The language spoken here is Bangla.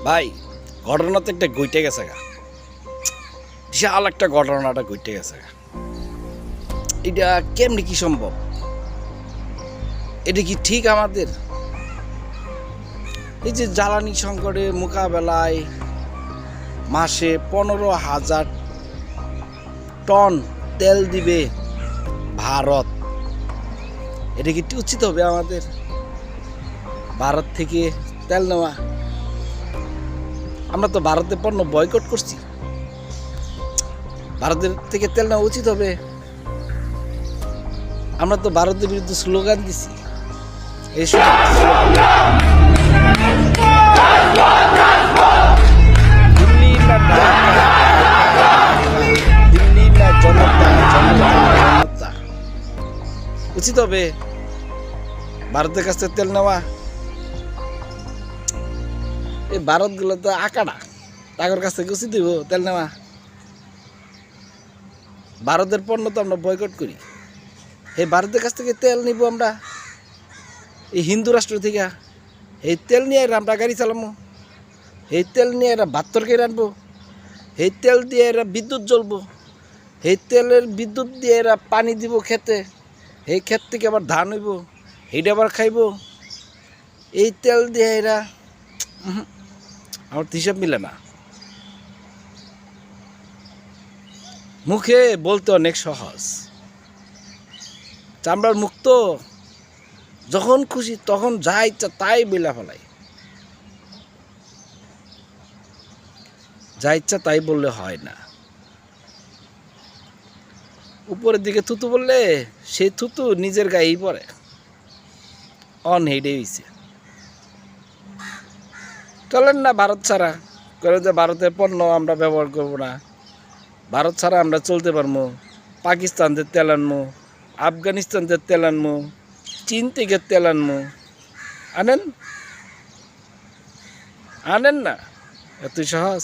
ভাই ঘটনা তো একটা ঘটে গেছে গা, বিশাল একটা ঘটনাটা ঘটে গেছে গা। এটা কেমনি কি সম্ভব? এটা কি ঠিক আমাদের? এই যে জ্বালানি সংকটে মোকাবেলায় মাসে 15,000 টন তেল দিবে ভারত, এটা কি উচিত হবে আমাদের ভারত থেকে তেল নেওয়া? আমরা তো ভারতের পণ্য বয়কট করছি, ভারতের থেকে তেল নেওয়া উচিত হবে? আমরা তো ভারতের বিরুদ্ধে স্লোগান দিছি। এই দিল্লি না ঢাকা, দিল্লি না জনতা, জনতা উচিত হবে ভারতের কাছ থেকে তেল নেওয়া? এই ভারত গুলো তো আকাড়া, তাদের কাছ থেকে উচিত দিব তেল নেওয়া? ভারতের পণ্য তো আমরা বয়কট করি, এই ভারতের কাছ থেকে তেল নিব আমরা? এই হিন্দু রাষ্ট্র থেকে এই তেল নিয়ে আমরা গাড়ি চালাবো, এই তেল নিয়ে এরা ভাত তরকারি আনবো, এই তেল দিয়ে এরা বিদ্যুৎ জ্বলবো, এই তেলের বিদ্যুৎ দিয়ে এরা পানি দিব খেতে, এই ক্ষেত থেকে আবার ধান হইব, এইটা আবার খাইব, এই তেল দিয়ে এরা আমার হিসাব মিলে না। মুখে বলতে অনেক সহজ, চামড়ার মুক্ত, যখন খুশি তখন যা ইচ্ছা তাই বেলা ফেলাই, যা ইচ্ছা তাই বললে হয় না। উপরের দিকে থুতু বললে সেই থুতু নিজের গায়েই পড়ে, অন হেডে হইছে। চলেন না ভারত ছাড়া, করে যে ভারতের পণ্য আমরা ব্যবহার করবো না, ভারত ছাড়া আমরা চলতে পারবো, পাকিস্তান থেকে তেল আনবো, আফগানিস্তান থেকে তেল আনবো, চীন থেকে তেল আনবো। আনেন আনেন না, এত সহজ?